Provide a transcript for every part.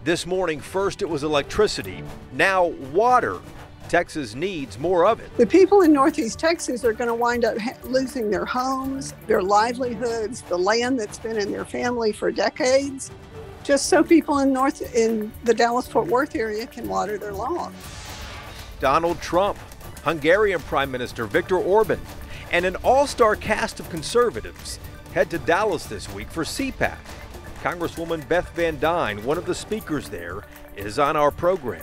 This morning, first it was electricity, now water. Texas needs more of it. The people in Northeast Texas are going to wind up losing their homes, their livelihoods, the land that's been in their family for decades, just so people in the Dallas-Fort Worth area can water their lawn. Donald Trump, Hungarian Prime Minister Viktor Orban, and an all-star cast of conservatives head to Dallas this week for CPAC. Congresswoman Beth Van Dyne, one of the speakers there, is on our program.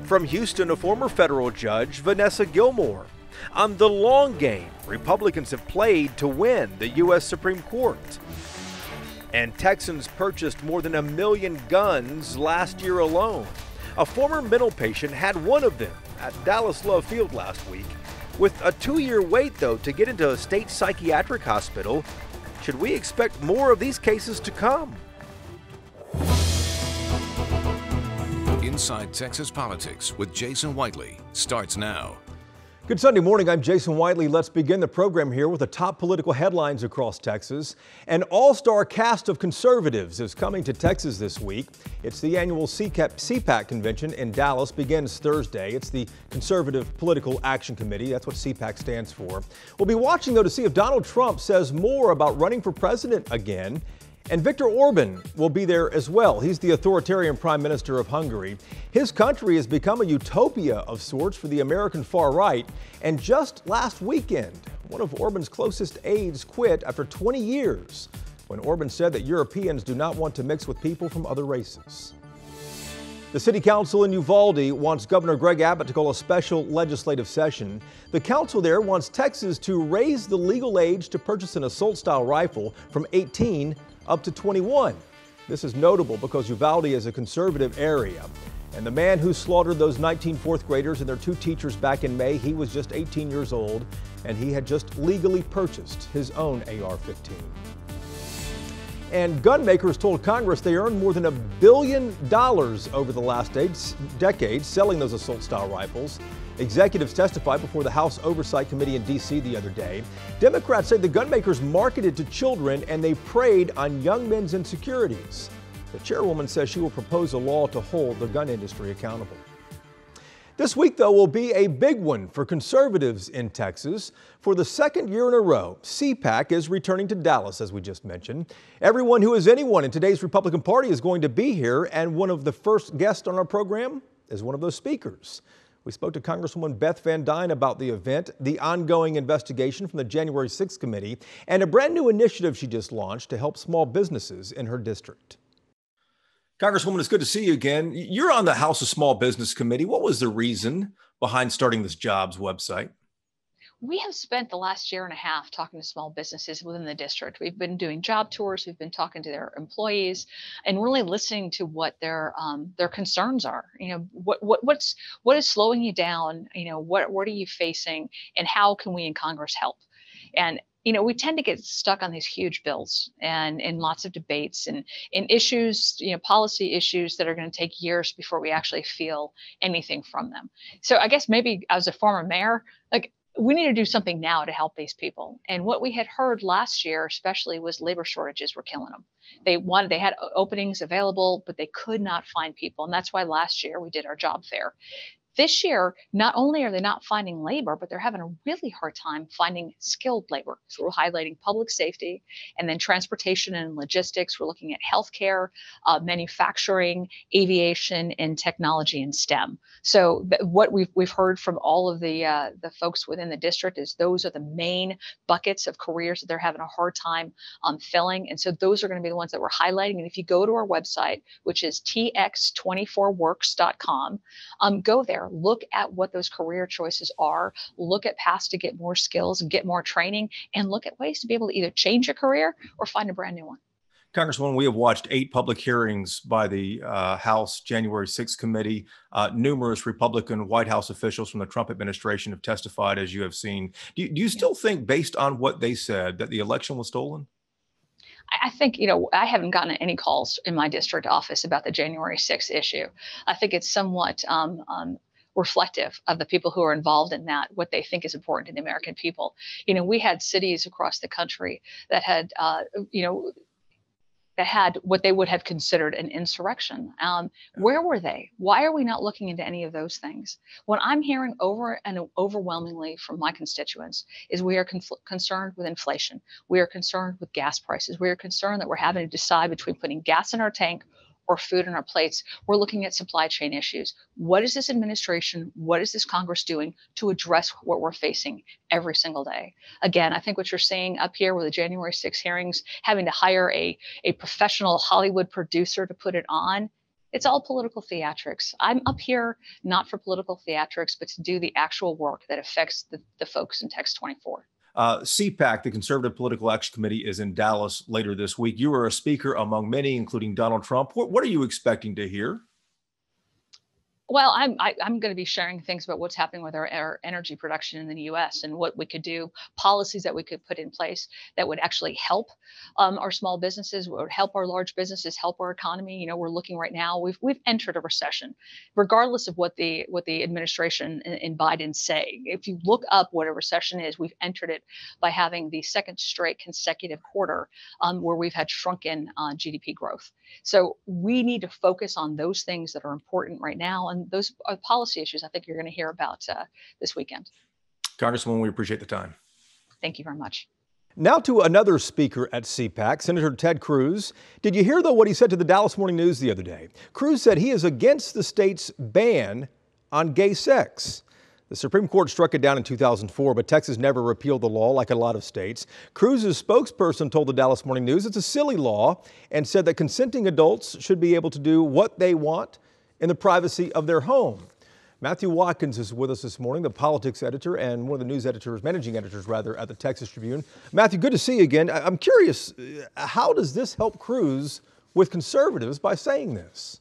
From Houston, a former federal judge, Vanessa Gilmore. On the long game, Republicans have played to win the U.S. Supreme Court. And Texans purchased more than 1 million guns last year alone. A former mental patient had one of them at Dallas Love Field last week. With a 2-year wait, though, to get into a state psychiatric hospital, should we expect more of these cases to come? Inside Texas Politics with Jason Whiteley starts now. Good Sunday morning. I'm Jason Whiteley. Let's begin the program here with the top political headlines across Texas. An all-star cast of conservatives is coming to Texas this week. It's the annual CPAC convention in Dallas, begins Thursday. It's the Conservative Political Action Committee. That's what CPAC stands for. We'll be watching, though, to see if Donald Trump says more about running for president again. And Viktor Orban will be there as well. He's the authoritarian prime minister of Hungary. His country has become a utopia of sorts for the American far right. And just last weekend, one of Orban's closest aides quit after 20 years when Orban said that Europeans do not want to mix with people from other races. The city council in Uvalde wants Governor Greg Abbott to call a special legislative session. The council there wants Texas to raise the legal age to purchase an assault-style rifle from 18 up to 21. This is notable because Uvalde is a conservative area. And the man who slaughtered those 19 fourth graders and their 2 teachers back in May, he was just 18 years old, and he had just legally purchased his own AR-15. And gun makers told Congress they earned more than $1 billion over the last decade selling those assault-style rifles. Executives testified before the House Oversight Committee in D.C. the other day. Democrats say the gun makers marketed to children and they preyed on young men's insecurities. The chairwoman says she will propose a law to hold the gun industry accountable. This week, though, will be a big one for conservatives in Texas. For the second year in a row, CPAC is returning to Dallas, as we just mentioned. Everyone who is anyone in today's Republican Party is going to be here, and one of the first guests on our program is one of those speakers. We spoke to Congresswoman Beth Van Dyne about the event, the ongoing investigation from the January 6th committee, and a brand new initiative she just launched to help small businesses in her district. Congresswoman, it's good to see you again. You're on the House of Small Business Committee. What was the reason behind starting this jobs website? We have spent the last year and a half talking to small businesses within the district. We've been doing job tours. We've been talking to their employees and really listening to what their concerns are. You know, what is slowing you down? You know, what are you facing, and how can we in Congress help? And you know, we tend to get stuck on these huge bills and in lots of debates and in issues, you know, policy issues that are going to take years before we actually feel anything from them. So I guess maybe as a former mayor, like, we need to do something now to help these people. And what we had heard last year, especially, was labor shortages were killing them. They had openings available, but they could not find people. And that's why last year we did our job fair. This year, not only are they not finding labor, but they're having a really hard time finding skilled labor. So we're highlighting public safety and then transportation and logistics. We're looking at healthcare, manufacturing, aviation, and technology and STEM. So what we've heard from all of the folks within the district is those are the main buckets of careers that they're having a hard time filling. And so those are going to be the ones that we're highlighting. And if you go to our website, which is tx24works.com, go there. Look at what those career choices are, look at paths to get more skills and get more training, and look at ways to be able to either change your career or find a brand new one. Congresswoman, we have watched 8 public hearings by the House January 6th committee. Numerous Republican White House officials from the Trump administration have testified, as you have seen. Do you still think, based on what they said, that the election was stolen? I think, you know, I haven't gotten any calls in my district office about the January 6th issue. I think it's somewhat reflective of the people who are involved in that, what they think is important to the American people. You know, we had cities across the country that had, you know, that had what they would have considered an insurrection. Where were they? Why are we not looking into any of those things? What I'm hearing over and overwhelmingly from my constituents is we are concerned with inflation. We are concerned with gas prices. We are concerned that we're having to decide between putting gas in our tank or food on our plates. We're looking at supply chain issues. What is this administration, what is this Congress doing to address what we're facing every single day? Again, I think what you're seeing up here with the January 6 hearings, having to hire a professional Hollywood producer to put it on, it's all political theatrics. I'm up here not for political theatrics, but to do the actual work that affects the folks in Text 24. CPAC, the Conservative Political Action Committee, is in Dallas later this week. You were a speaker among many, including Donald Trump. What are you expecting to hear? Well, I'm going to be sharing things about what's happening with our energy production in the U.S. and what we could do, policies that we could put in place that would actually help our small businesses, would help our large businesses, help our economy. You know, we're looking right now. We've entered a recession, regardless of what the administration and Biden say. If you look up what a recession is, we've entered it by having the second straight consecutive quarter where we've had shrunken GDP growth. So we need to focus on those things that are important right now. And those are policy issues I think you're going to hear about this weekend. Congresswoman, we appreciate the time. Thank you very much. Now to another speaker at CPAC, Senator Ted Cruz. Did you hear, though, what he said to the Dallas Morning News the other day? Cruz said he is against the state's ban on gay sex. The Supreme Court struck it down in 2004, but Texas never repealed the law like a lot of states. Cruz's spokesperson told the Dallas Morning News it's a silly law and said that consenting adults should be able to do what they want in the privacy of their home. Matthew Watkins is with us this morning, the politics editor and one of the news editors, managing editors rather, at the Texas Tribune. Matthew, good to see you again. I'm curious, how does this help Cruz with conservatives by saying this?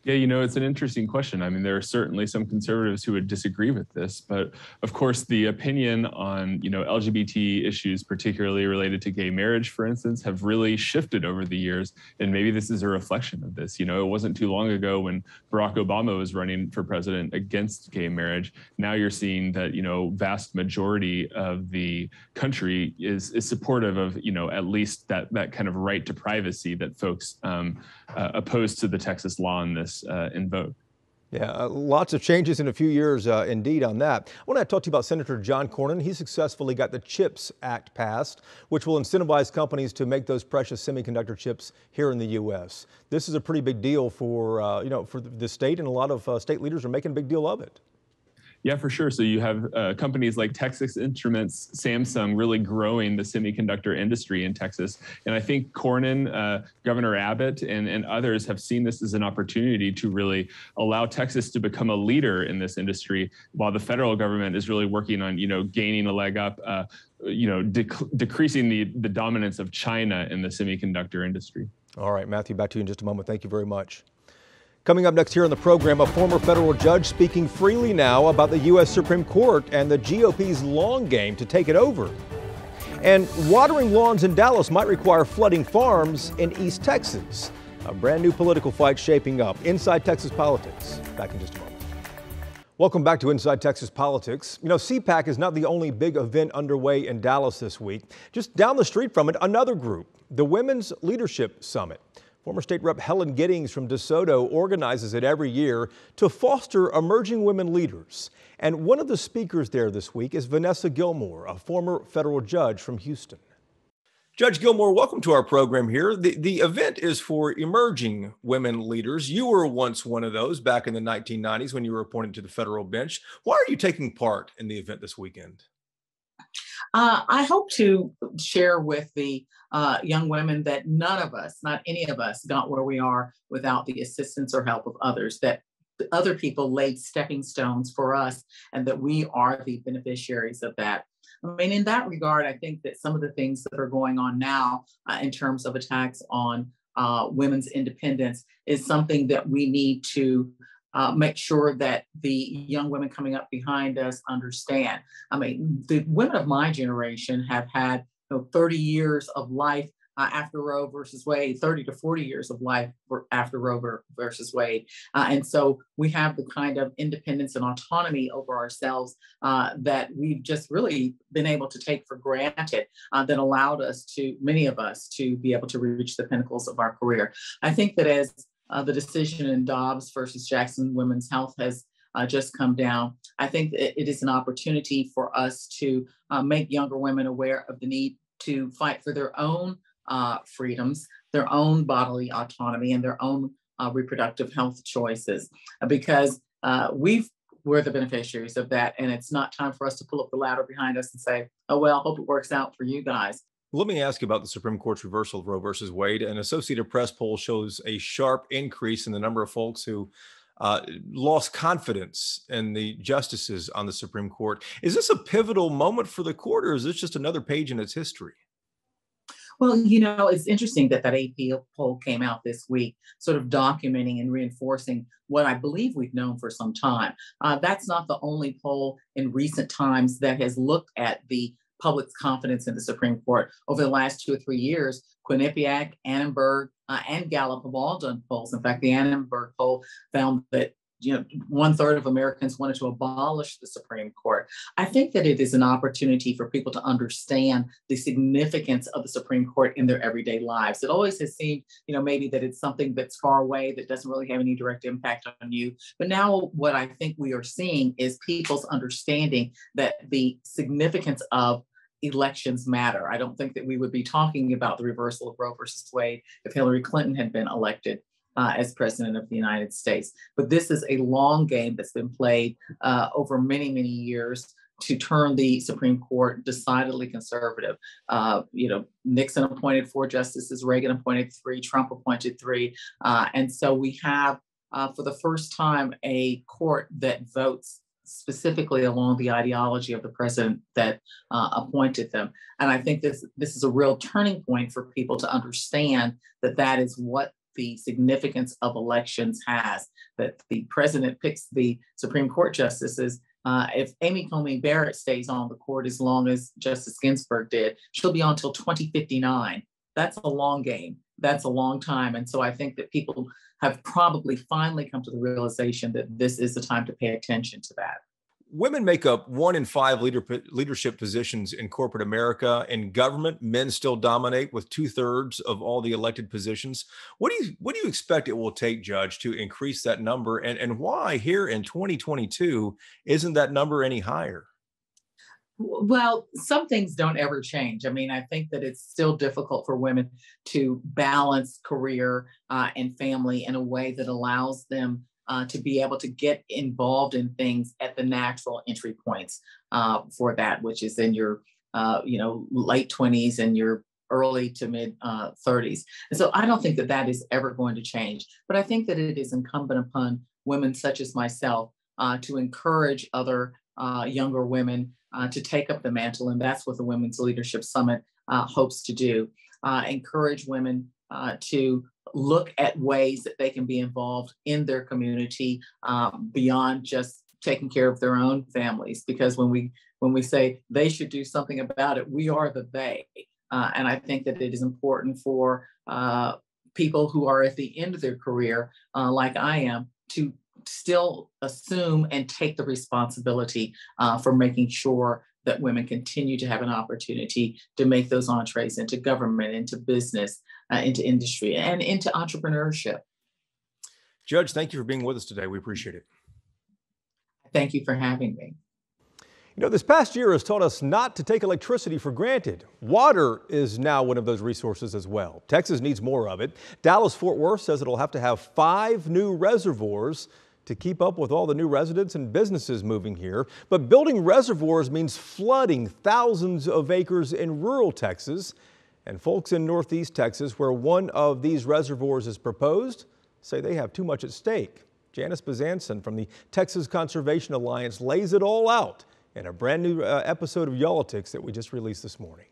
Yeah, you know, it's an interesting question. I mean, there are certainly some conservatives who would disagree with this, but of course, the opinion on, LGBT issues, particularly related to gay marriage, for instance, have really shifted over the years. And maybe this is a reflection of this. It wasn't too long ago when Barack Obama was running for president against gay marriage. Now you're seeing that, vast majority of the country is supportive of, at least that kind of right to privacy that folks opposed to the Texas law in this in vote. Yeah, lots of changes in a few years, indeed, on that. I want to talk to you about Senator John Cornyn. He successfully got the CHIPS Act passed, which will incentivize companies to make those precious semiconductor chips here in the U.S. This is a pretty big deal for, for the state, and a lot of state leaders are making a big deal of it. Yeah, for sure. So you have companies like Texas Instruments, Samsung really growing the semiconductor industry in Texas. And I think Cornyn, Governor Abbott, and others have seen this as an opportunity to really allow Texas to become a leader in this industry, while the federal government is really working on, gaining a leg up, decreasing the dominance of China in the semiconductor industry. All right, Matthew, back to you in just a moment. Thank you very much. Coming up next here on the program, a former federal judge speaking freely now about the U.S. Supreme Court and the GOP's long game to take it over. And watering lawns in Dallas might require flooding farms in East Texas. A brand new political fight shaping up. Inside Texas Politics. Back in just a moment. Welcome back to Inside Texas Politics. CPAC is not the only big event underway in Dallas this week. Just down the street from it, another group, the Women's Leadership Summit. Former State Rep Helen Giddings from DeSoto organizes it every year to foster emerging women leaders. And one of the speakers there this week is Vanessa Gilmore, a former federal judge from Houston. Judge Gilmore, welcome to our program here. The event is for emerging women leaders. You were once one of those back in the 1990s when you were appointed to the federal bench. Why are you taking part in the event this weekend? I hope to share with the young women that none of us, not any of us, got where we are without the assistance or help of others, that other people laid stepping stones for us and that we are the beneficiaries of that. I mean, in that regard, I think that some of the things that are going on now in terms of attacks on women's independence is something that we need to make sure that the young women coming up behind us understand. I mean, the women of my generation have had 30 years of life after Roe versus Wade, 30 to 40 years of life after Roe versus Wade. And so we have the kind of independence and autonomy over ourselves that we've just really been able to take for granted that allowed us to, many of us, to be able to reach the pinnacles of our career. I think that as the decision in Dobbs versus Jackson Women's Health has just come down, I think it is an opportunity for us to make younger women aware of the need to fight for their own freedoms, their own bodily autonomy, and their own reproductive health choices, because we're the beneficiaries of that. And it's not time for us to pull up the ladder behind us and say, oh, well, hope it works out for you guys. Let me ask you about the Supreme Court's reversal of Roe versus Wade. An Associated Press poll shows a sharp increase in the number of folks who lost confidence in the justices on the Supreme Court. Is this a pivotal moment for the court, or is this just another page in its history? Well, you know, it's interesting that AP poll came out this week, sort of documenting and reinforcing what I believe we've known for some time. That's not the only poll in recent times that has looked at the public's confidence in the Supreme Court. Over the last 2 or 3 years, Quinnipiac, Annenberg, and Gallup have all done polls. In fact, the Annenberg poll found that 1/3 of Americans wanted to abolish the Supreme Court. I think that it is an opportunity for people to understand the significance of the Supreme Court in their everyday lives. It always has seemed, maybe that it's something that's far away that doesn't really have any direct impact on you. But now what I think we are seeing is people's understanding that the significance of elections matter. I don't think that we would be talking about the reversal of Roe versus Wade if Hillary Clinton had been elected as president of the United States. But this is a long game that's been played over many, many years to turn the Supreme Court decidedly conservative. Nixon appointed 4 justices, Reagan appointed 3, Trump appointed 3. And so we have, for the first time, a court that votes specifically along the ideology of the president that appointed them. And I think this is a real turning point for people to understand that is what the significance of elections has, that the president picks the Supreme Court justices. If Amy Coney Barrett stays on the court as long as Justice Ginsburg did, she'll be on until 2059. That's a long game. That's a long time. And so I think that people have probably finally come to the realization that this is the time to pay attention to that. Women make up 1 in 5 leadership positions in corporate America. In government, men still dominate with 2/3 of all the elected positions. What do you expect it will take, Judge, to increase that number? And why here in 2022 isn't that number any higher? Well, some things don't ever change. I mean, I think that it's still difficult for women to balance career and family in a way that allows them to be able to get involved in things at the natural entry points for that, which is in your, late 20s and your early to mid 30s. And so I don't think that is ever going to change. But I think that it is incumbent upon women such as myself to encourage other younger women to take up the mantle. And that's what the Women's Leadership Summit hopes to do. Encourage women to look at ways that they can be involved in their community beyond just taking care of their own families. Because when we say they should do something about it, we are the they. And I think that it is important for people who are at the end of their career, like I am, to still assume and take the responsibility for making sure that women continue to have an opportunity to make those entrees into government, into business, into industry, and into entrepreneurship. Judge, thank you for being with us today. We appreciate it. Thank you for having me. This past year has taught us not to take electricity for granted. Water is now one of those resources as well. Texas needs more of it. Dallas-Fort Worth says it'll have to have 5 new reservoirs to keep up with all the new residents and businesses moving here. But building reservoirs means flooding thousands of acres in rural Texas. And folks in Northeast Texas, where one of these reservoirs is proposed, say they have too much at stake. Janice Bezanson from the Texas Conservation Alliance lays it all out in a brand new episode of Y'all-itics that we just released this morning.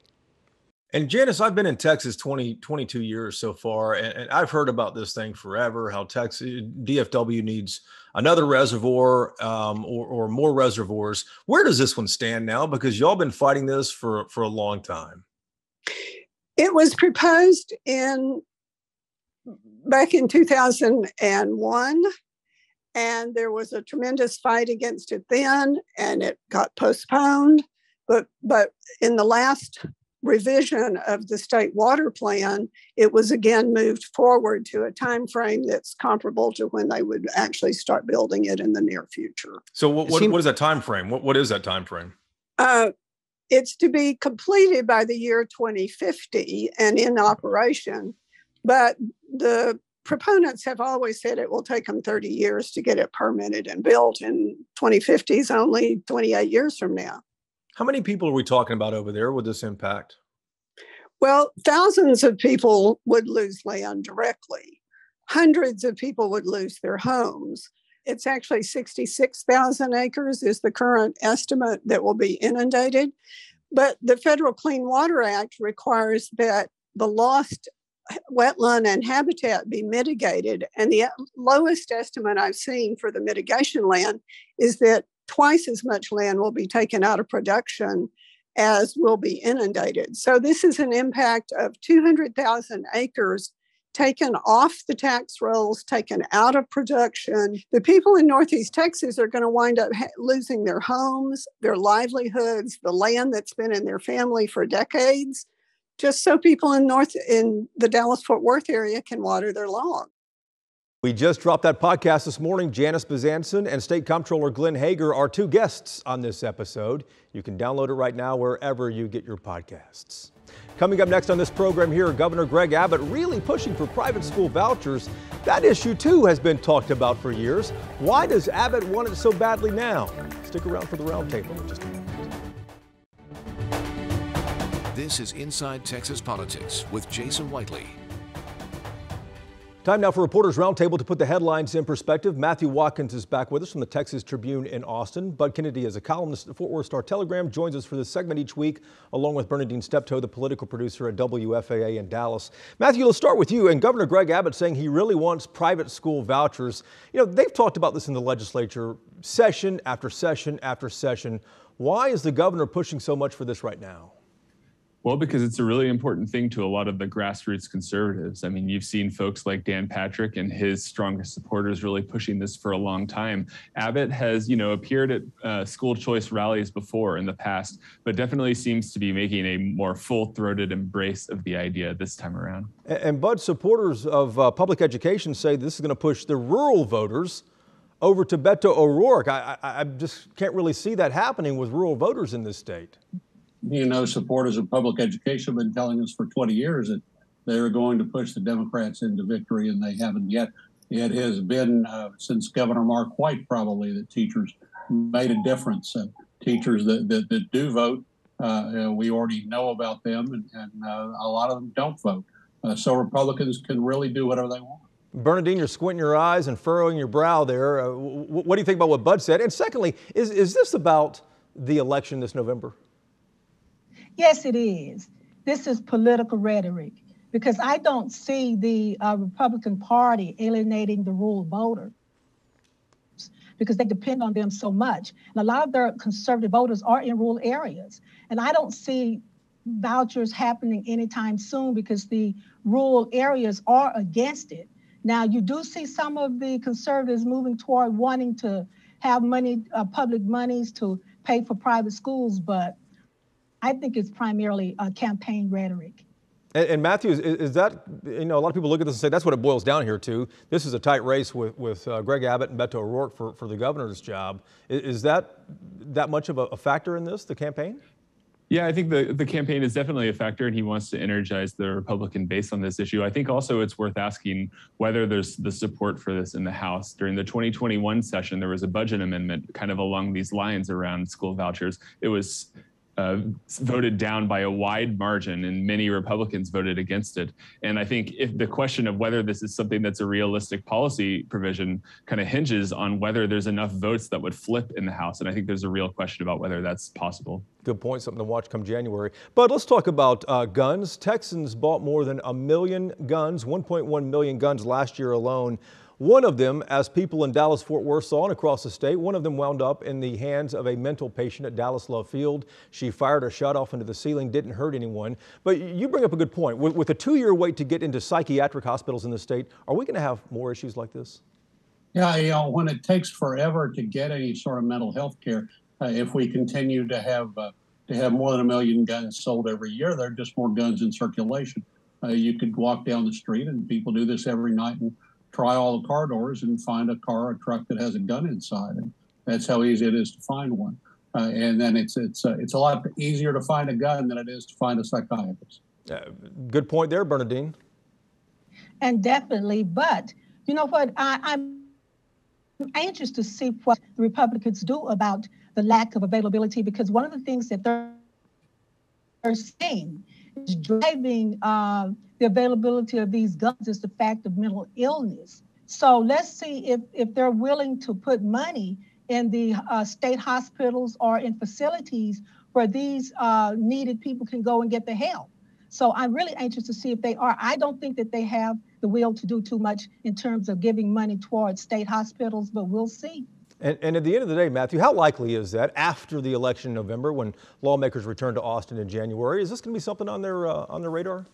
And Janice, I've been in Texas 22 years so far, and I've heard about this thing forever, how Texas DFW needs another reservoir or more reservoirs. Where does this one stand now? Because y'all been fighting this for a long time. It was proposed back in 2001, and there was a tremendous fight against it then, and it got postponed. But in the last revision of the state water plan, it was again moved forward to a time frame that's comparable to when they would actually start building it in the near future. So what is that time frame? What is that time frame? It's to be completed by the year 2050 and in operation, but the proponents have always said it will take them 30 years to get it permitted and built, and 2050 is only 28 years from now. How many people are we talking about over there with this impact? Well, thousands of people would lose land directly. Hundreds of people would lose their homes. It's actually 66,000 acres is the current estimate that will be inundated. But the Federal Clean Water Act requires that the lost wetland and habitat be mitigated. And the lowest estimate I've seen for the mitigation land is that twice as much land will be taken out of production as will be inundated. So this is an impact of 200,000 acres taken off the tax rolls, taken out of production. The people in Northeast Texas are going to wind up losing their homes, their livelihoods, the land that's been in their family for decades, just so people in the Dallas-Fort Worth area can water their lawn. We just dropped that podcast this morning. Janice Bezanson and State Comptroller Glenn Hager are two guests on this episode. You can download it right now wherever you get your podcasts. Coming up next on this program here, Governor Greg Abbott really pushing for private school vouchers. That issue, too, has been talked about for years. Why does Abbott want it so badly now? Stick around for the Roundtable in just a moment. This is Inside Texas Politics with Jason Whiteley. Time now for Reporters Roundtable to put the headlines in perspective. Matthew Watkins is back with us from the Texas Tribune in Austin. Bud Kennedy is a columnist at the Fort Worth Star-Telegram, joins us for this segment each week, along with Bernadine Steptoe, the political producer at WFAA in Dallas. Matthew, let's start with you. And Governor Greg Abbott saying he really wants private school vouchers. You know, they've talked about this in the legislature session after session after session. Why is the governor pushing so much for this right now? Well, because it's a really important thing to a lot of the grassroots conservatives. I mean, you've seen folks like Dan Patrick and his strongest supporters really pushing this for a long time. Abbott has, appeared at school choice rallies before in the past, but definitely seems to be making a more full-throated embrace of the idea this time around. And Bud, supporters of public education say this is going to push the rural voters over to Beto O'Rourke. I just can't really see that happening with rural voters in this state. Supporters of public education have been telling us for 20 years that they were going to push the Democrats into victory, and they haven't yet. It has been since Governor Mark White probably that teachers made a difference. Teachers that do vote, we already know about them, and a lot of them don't vote. So Republicans can really do whatever they want. Bernadine, you're squinting your eyes and furrowing your brow there. What do you think about what Bud said? And secondly, is this about the election this November? Yes, it is. This is political rhetoric because I don't see the Republican Party alienating the rural voters because they depend on them so much. And a lot of their conservative voters are in rural areas. And I don't see vouchers happening anytime soon because the rural areas are against it. Now, you do see some of the conservatives moving toward wanting to have money, public monies to pay for private schools, but I think it's primarily campaign rhetoric. And Matthew, is that, a lot of people look at this and say that's what it boils down here to. This is a tight race with Greg Abbott and Beto O'Rourke for the governor's job. Is that much of a factor in this, the campaign? Yeah, I think the campaign is definitely a factor, and he wants to energize the Republican base on this issue. I think also it's worth asking whether there's the support for this in the House. During the 2021 session, there was a budget amendment kind of along these lines around school vouchers. It was voted down by a wide margin, and many Republicans voted against it. And I think if the question of whether this is something that's a realistic policy provision kind of hinges on whether there's enough votes that would flip in the House. And I think there's a real question about whether that's possible. Good point, something to watch come January. But let's talk about guns. Texans bought more than 1 million guns, 1.1 million guns last year alone. One of them, as people in Dallas-Fort Worth saw and across the state, one of them wound up in the hands of a mental patient at Dallas Love Field. She fired a shot off into the ceiling, didn't hurt anyone. But you bring up a good point. With a 2-year wait to get into psychiatric hospitals in the state, are we going to have more issues like this? Yeah, you know, when it takes forever to get any sort of mental health care, if we continue to have more than 1 million guns sold every year, there are just more guns in circulation. You could walk down the street, and people do this every night, and try all the car doors and find a car or truck that has a gun inside, and that's how easy it is to find one. And then it's a lot easier to find a gun than it is to find a psychiatrist. Good point there, Bernadine. And definitely, but you know what? I'm anxious to see what the Republicans do about the lack of availability, because one of the things that they're saying is driving the availability of these guns is the fact of mental illness. So let's see if they're willing to put money in the state hospitals or in facilities where these needed people can go and get the help. So I'm really anxious to see if they are. I don't think that they have the will to do too much in terms of giving money towards state hospitals, but we'll see. And at the end of the day, Matthew, how likely is that after the election in November, when lawmakers return to Austin in January, is this going to be something on their radar?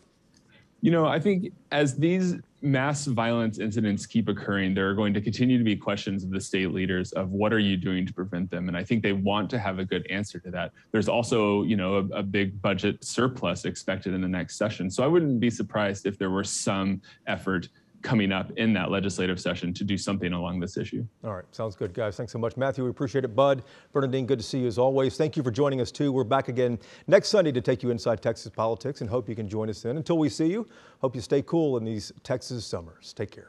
You know, I think as these mass violence incidents keep occurring, there are going to continue to be questions of the state leaders of what are you doing to prevent them? And I think they want to have a good answer to that. There's also, you know, a big budget surplus expected in the next session. So I wouldn't be surprised if there were some effort coming up in that legislative session to do something along this issue. All right, sounds good, guys. Thanks so much, Matthew. We appreciate it. Bud, Bernadine, good to see you as always. Thank you for joining us too. We're back again next Sunday to take you inside Texas politics, and hope you can join us then. Until we see you, hope you stay cool in these Texas summers. Take care.